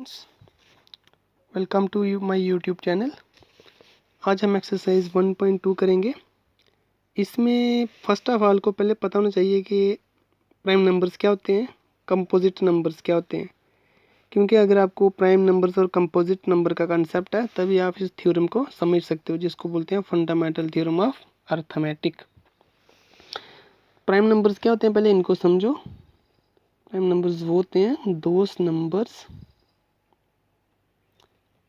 Welcome to my YouTube channel. आज हम exercise 1.2 करेंगे। इसमें फर्स्ट ऑफ ऑल को पहले पता होना चाहिए कि प्राइम नंबर्स क्या होते हैं, कंपोजिट नंबर्स क्या होते हैं। क्योंकि अगर आपको प्राइम नंबर्स और कंपोजिट नंबर का कंसेप्ट है तभी आप इस थ्योरम को समझ सकते हो, जिसको बोलते हैं fundamental theorem of arithmetic. Prime numbers क्या होते हैं पहले इनको समझो। प्राइम नंबर्स वो होते हैं those numbers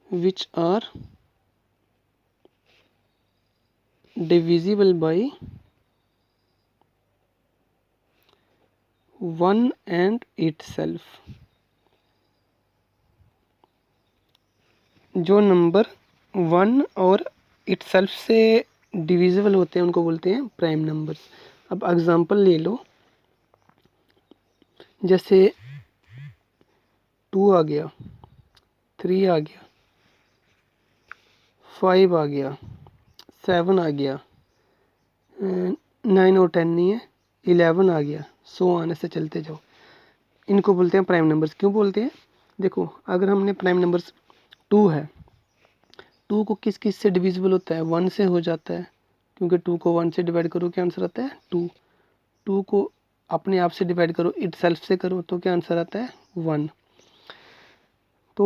which are divisible by 1 and itself। जो नंबर 1 और itself से डिविजिबल होते हैं उनको बोलते हैं प्राइम नंबर्स। अब एग्जांपल ले लो, जैसे 2 आ गया, 3 आ गया, 5 आ गया, 7 आ गया, 9 और 10 नहीं है, 11 आ गया, सो आने से चलते जाओ। इनको बोलते हैं प्राइम नंबर्स। क्यों बोलते हैं? देखो, अगर हमने प्राइम नंबर्स 2 है, 2 को किस किस से डिविजिबल होता है? 1 से हो जाता है, क्योंकि 2 को 1 से डिवाइड करो क्या आंसर आता है? 2। 2 को अपने आप से डिवाइड करो, इट सेल्फ से करो तो क्या आंसर आता है? 1। तो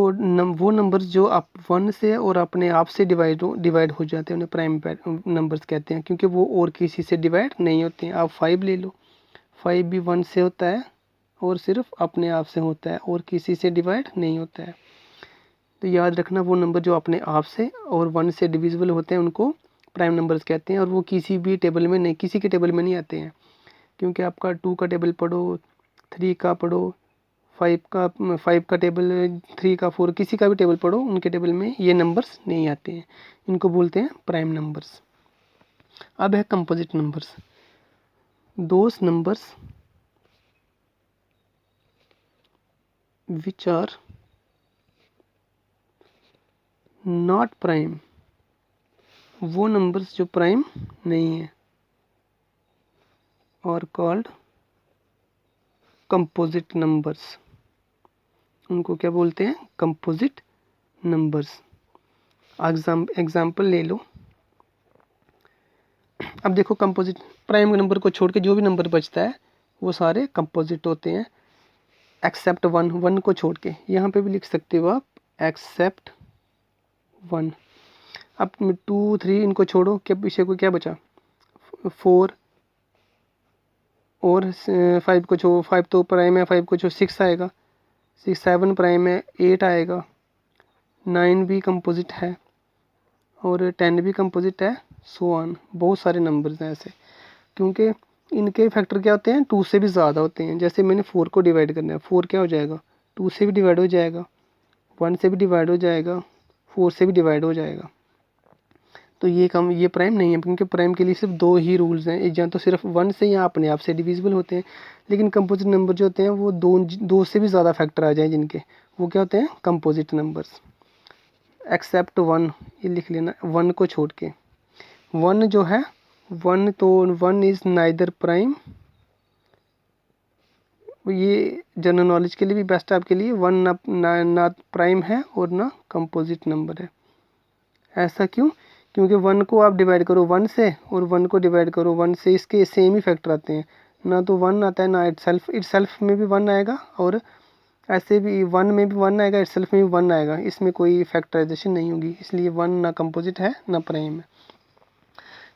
वो नंबर्स जो आप 1 से और अपने आप से डिवाइड हो जाते हैं उन्हें प्राइम नंबर्स कहते हैं, क्योंकि वो और किसी से डिवाइड नहीं होते हैं। आप 5 ले लो, 5 भी 1 से होता है और सिर्फ अपने आप से होता है और किसी से डिवाइड नहीं होता है। तो याद रखना, वो नंबर जो अपने आप से और 1 से डिविजिबल होते हैं उनको प्राइम नंबर्स कहते हैं। और वो किसी भी टेबल में नहीं, किसी के टेबल में नहीं आते हैं, क्योंकि आपका 2 का टेबल पढ़ो, 3 का पढ़ो, 5 का टेबल, 3 का 4, किसी का भी टेबल पढ़ो, उनके टेबल में ये नंबर्स नहीं आते हैं। इनको बोलते हैं प्राइम नंबर्स। अब है composite numbers. Those numbers which are not prime, वो नंबर्स जो प्राइम नहीं है, और कॉल्ड कंपोजिट नंबर्स। उनको क्या बोलते हैं? Composite numbers. एग्जाम्पल ले लो। अब देखो, कंपोजिट प्राइम नंबर को छोड़ के जो भी नंबर बचता है वो सारे कंपोजिट होते हैं, एक्सेप्ट 1। 1 को छोड़ के यहाँ पे भी लिख सकते हो आप, एक्सेप्ट 1। अब 2, 3 इनको छोड़ो, क्या पीछे को क्या बचा? 4 और 5 को छोड़ो, 5 तो प्राइम है, 5 को छोड़ो 6 आएगा, 6, 7 प्राइम है, 8 आएगा, 9 भी कंपोजिट है और 10 भी कंपोजिट है, सो ऑन। बहुत सारे नंबर्स हैं ऐसे, क्योंकि इनके फैक्टर क्या होते हैं? 2 से भी ज़्यादा होते हैं। जैसे मैंने 4 को डिवाइड करना है, 4 क्या हो जाएगा? 2 से भी डिवाइड हो जाएगा, 1 से भी डिवाइड हो जाएगा, 4 से भी डिवाइड हो जाएगा। तो ये प्राइम नहीं है, क्योंकि प्राइम के लिए सिर्फ 2 ही रूल्स हैं, या तो सिर्फ 1 से या अपने आप से डिविजिबल होते हैं। लेकिन कंपोजिट नंबर जो होते हैं वो 2 से भी ज़्यादा फैक्टर आ जाएं जिनके, वो क्या होते हैं? Composite numbers. एक्सेप्ट 1 ये लिख लेना, 1 को छोड़ के। 1 जो है, 1 तो 1 इज़ नाइदर प्राइम, ये जनरल नॉलेज के लिए भी बेस्ट है आपके लिए। 1 ना प्राइम है और ना कंपोजिट नंबर है। ऐसा क्यों? क्योंकि 1 को आप डिवाइड करो 1 से और 1 को डिवाइड करो 1 से, इसके सेम ही फैक्टर आते हैं। ना तो 1 आता है, ना इटसेल्फ में भी 1 आएगा, और ऐसे भी 1 में भी 1 आएगा, इटसेल्फ में भी 1 आएगा। इसमें कोई फैक्टराइजेशन नहीं होगी, इसलिए 1 ना कंपोजिट है ना प्राइम है।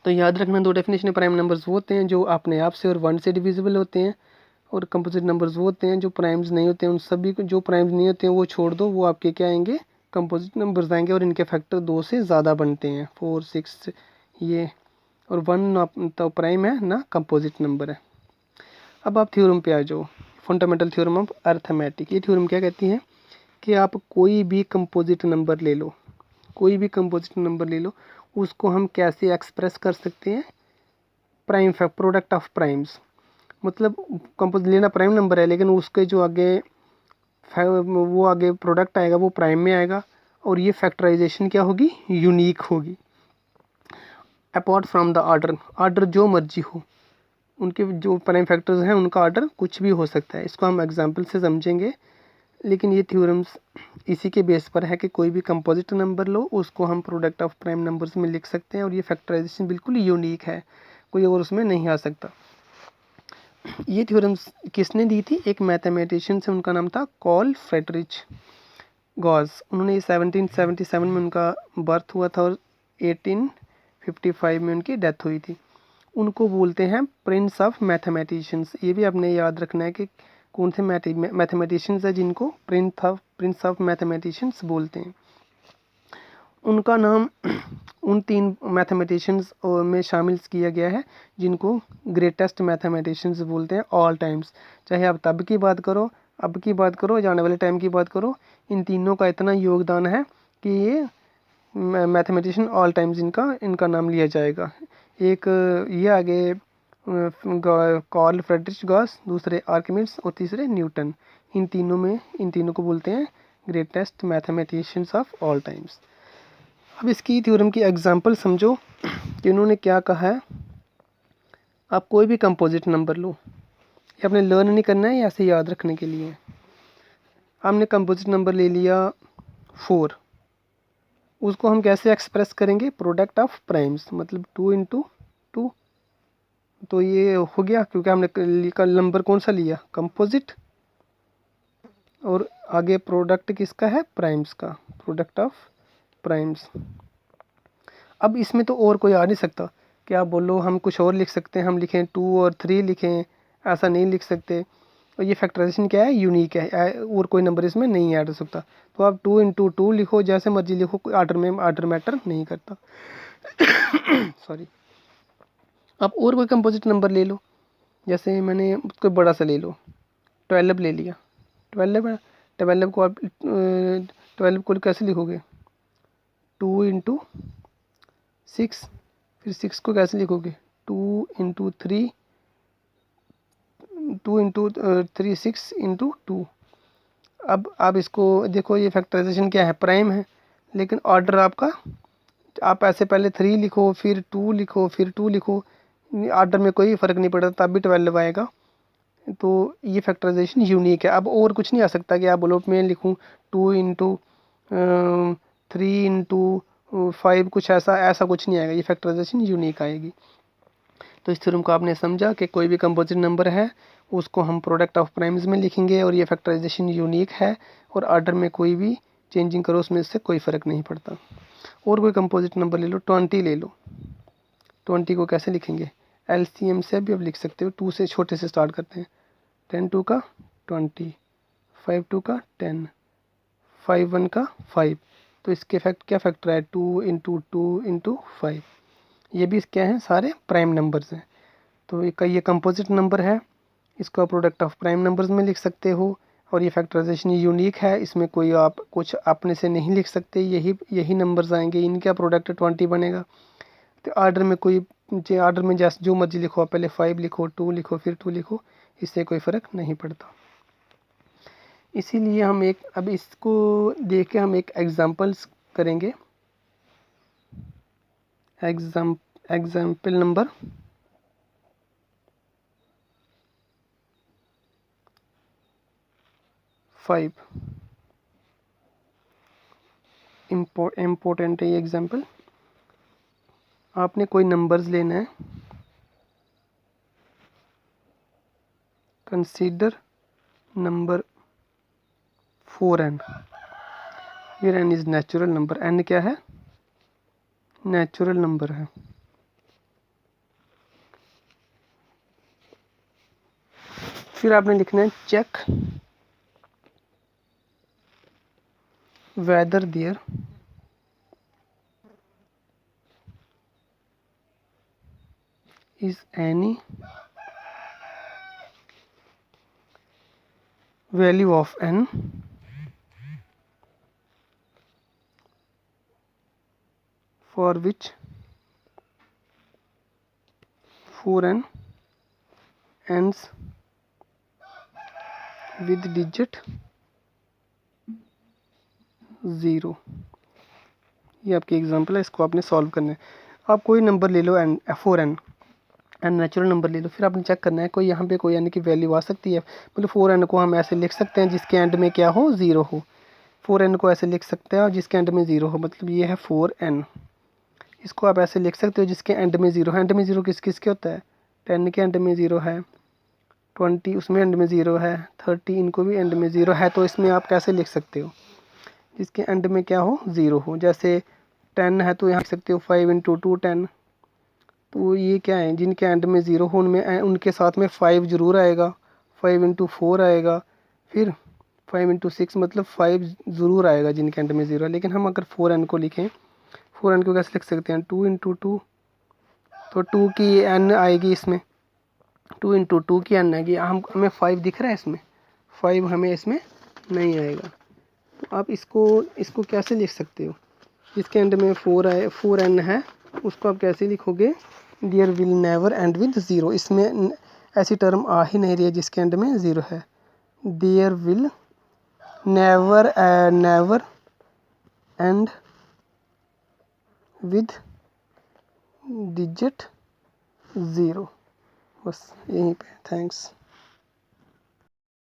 तो याद रखना, 2 डेफिनेशन प्राइम नंबर्स वो होते हैं जो अपने आप से और 1 से डिविजिबल होते हैं, और कंपोजिट नंबर्स वो होते हैं जो प्राइम्स नहीं होते हैं। उन सभी को, जो प्राइम्स नहीं होते हैं वो छोड़ दो, वो आपके क्या आएंगे? कंपोजिट नंबर्स आएंगे, और इनके फैक्टर 2 से ज़्यादा बनते हैं, 4, 6 ये। और 1 ना तो प्राइम है ना कंपोजिट नंबर है। अब आप थ्योरम पे आ जाओ, फंडामेंटल थ्योरम ऑफ अर्थमेटिक। ये थ्योरम क्या कहती है कि आप कोई भी कंपोजिट नंबर ले लो, कोई भी कंपोजिट नंबर ले लो, उसको हम कैसे एक्सप्रेस कर सकते हैं? Prime product of primes. मतलब कंपोजिट लेना प्राइम नंबर है, लेकिन उसके जो आगे वो आगे प्रोडक्ट आएगा वो प्राइम में आएगा, और ये फैक्टराइजेशन क्या होगी? यूनिक होगी। अपार्ट फ्रॉम द ऑर्डर जो मर्जी हो, उनके जो प्राइम फैक्टर्स हैं उनका ऑर्डर कुछ भी हो सकता है। इसको हम एग्जांपल से समझेंगे। लेकिन ये थ्योरम्स इसी के बेस पर है कि कोई भी कंपोजिट नंबर लो उसको हम प्रोडक्ट ऑफ प्राइम नंबर्स में लिख सकते हैं, और ये फैक्टराइजेशन बिल्कुल यूनिक है, कोई और उसमें नहीं आ सकता। ये थ्योरम्स किसने दी थी? एक मैथमेटिशियन से, उनका नाम था कार्ल फ्रेडरिच गॉस। उन्होंने 1777 में उनका बर्थ हुआ था और 1855 में उनकी डेथ हुई थी। उनको बोलते हैं प्रिंस ऑफ मैथमेटिशियंस। ये भी आपने याद रखना है कि कौन से मैथमेटिशियंस है जिनको प्रिंस ऑफ मैथमेटिशियंस बोलते हैं। उनका नाम उन 3 मैथमेटिशियंस में शामिल किया गया है जिनको ग्रेटेस्ट मैथमेटिशियंस बोलते हैं ऑल टाइम्स। चाहे आप तब की बात करो, अब की बात करो, जाने वाले टाइम की बात करो, इन तीनों का इतना योगदान है कि ये मैथमेटिशियन ऑल टाइम्स इनका नाम लिया जाएगा। एक ये आगे कार्ल फ्रेडरिच गॉस, दूसरे आर्किमिड्स और तीसरे न्यूटन। इन तीनों को बोलते हैं greatest mathematicians of all times. अब इसकी थ्योरम की एग्जांपल समझो कि उन्होंने क्या कहा है। आप कोई भी कंपोजिट नंबर लो, ये आपने लर्न नहीं करना है, ऐसे याद रखने के लिए। हमने कंपोजिट नंबर ले लिया 4, उसको हम कैसे एक्सप्रेस करेंगे? प्रोडक्ट ऑफ प्राइम्स, मतलब 2 × 2। तो ये हो गया क्योंकि हमने कल नंबर कौन सा लिया? कंपोजिट। और आगे प्रोडक्ट किसका है? प्राइम्स का, प्रोडक्ट ऑफ प्राइम्स। अब इसमें तो और कोई आ नहीं सकता कि आप बोलो हम कुछ और लिख सकते हैं, हम लिखें 2 और 3 लिखें, ऐसा नहीं लिख सकते। और ये फैक्टराइजेशन क्या है? यूनिक है, और कोई नंबर इसमें नहीं ऐड हो सकता। तो आप 2 × 2 लिखो, जैसे मर्जी लिखो, कोई आर्डर मैटर नहीं करता। सॉरी। आप और कोई कंपोजिट नंबर ले लो, जैसे मैंने कोई बड़ा सा ले लो, 12 ले लिया। 12 को आप 12 को कैसे लिखोगे? 2 × 6। फिर 6 को कैसे लिखोगे? 2 × 3, 2 × 3 6 × 2। अब आप इसको देखो, ये फैक्टराइजेशन क्या है? प्राइम है, लेकिन ऑर्डर आपका, आप ऐसे पहले 3 लिखो, फिर 2 लिखो, फिर 2 लिखो, ऑर्डर में कोई फ़र्क नहीं पड़ता, तब भी 12 आएगा। तो ये फैक्टराइजेशन यूनिक है। अब और कुछ नहीं आ सकता कि आप बोलो मैं लिखूँ 2 × 3 × 5, कुछ ऐसा कुछ नहीं आएगा। ये फैक्टराइजेशन यूनिक आएगी। तो इस थ्योरम को आपने समझा कि कोई भी कंपोजिट नंबर है उसको हम प्रोडक्ट ऑफ प्राइम्स में लिखेंगे, और ये फैक्टराइजेशन यूनिक है, और ऑर्डर में कोई भी चेंजिंग करो उसमें इससे कोई फ़र्क नहीं पड़ता। और कोई कंपोजिट नंबर ले लो, 20 ले लो। 20 को कैसे लिखेंगे? एलसीएम से भी आप लिख सकते हो, 2 से छोटे से स्टार्ट करते हैं। 10 2 का 20, 5 2 का 10, 5 1 का 5। तो इसके क्या फैक्टर है? 2 × 2 × 5। ये भी क्या है? सारे प्राइम नंबर्स हैं। तो ये कंपोजिट नंबर है, इसको प्रोडक्ट ऑफ प्राइम नंबर्स में लिख सकते हो, और ये फैक्टराइजेशन यूनिक है, इसमें कोई आप कुछ अपने से नहीं लिख सकते, यही नंबर्स आएंगे, इनका प्रोडक्ट 20 बनेगा। तो ऑर्डर में जैसे जो मर्जी लिखो, आप पहले 5 लिखो, 2 लिखो, फिर 2 लिखो, इससे कोई फ़र्क नहीं पड़ता। इसीलिए अब इसको देख के हम एक एग्जाम्पल्स करेंगे। Example number 5। इम्पोर्टेंट है ये एग्जाम्पल। आपने कोई नंबर्स लेना है। कंसीडर नंबर 4n, फिर n is natural number. n क्या है? नेचुरल नंबर है। फिर आपने लिखना है check whether there is any value of n for which 4n ends with digit 0। ये आपकी एग्जांपल है, इसको आपने सॉल्व करना है। आप कोई नंबर ले लो n 4n, n natural number ले लो, फिर आपने चेक करना है कोई यहाँ पे कोई एन की वैल्यू आ सकती है। मतलब 4n को हम ऐसे लिख सकते हैं जिसके एंड में क्या हो, 0 हो। 4n को ऐसे लिख सकते हैं और जिसके एंड में 0 हो, मतलब ये है 4n। इसको आप ऐसे लिख सकते हो जिसके एंड में 0 है। एंड में 0 किस किस के होता है, 10 के एंड में 0 है, 20 उसमें एंड में 0 है, 30 इनको भी एंड में 0 है। तो इसमें आप कैसे लिख सकते हो, जिसके एंड में क्या हो, 0 हो। जैसे 10 है तो यहाँ लिख सकते हो 5 × 2 10। तो ये क्या है, जिनके एंड में 0 हो उनमें उनके साथ में 5 जरूर आएगा, 5 × 4 आएगा, फिर 5 × 6 मतलब 5 ज़रूर आएगा जिनके एंड में 0 है। लेकिन हम अगर 4n को लिखें, 4n को कैसे लिख सकते हैं, 2 × 2, तो 2 की n आएगी इसमें, 2 × 2 की n आएगी। हमें 5 दिख रहा है इसमें, 5 हमें इसमें नहीं आएगा। तो आप इसको कैसे लिख सकते हो, जिसके एंड में 4n है उसको आप कैसे लिखोगे, there will never end with 0। इसमें ऐसी टर्म आ ही नहीं रही है जिसके एंड में 0 है। There will never end with digit 0। बस यहीं पे, थैंक्स।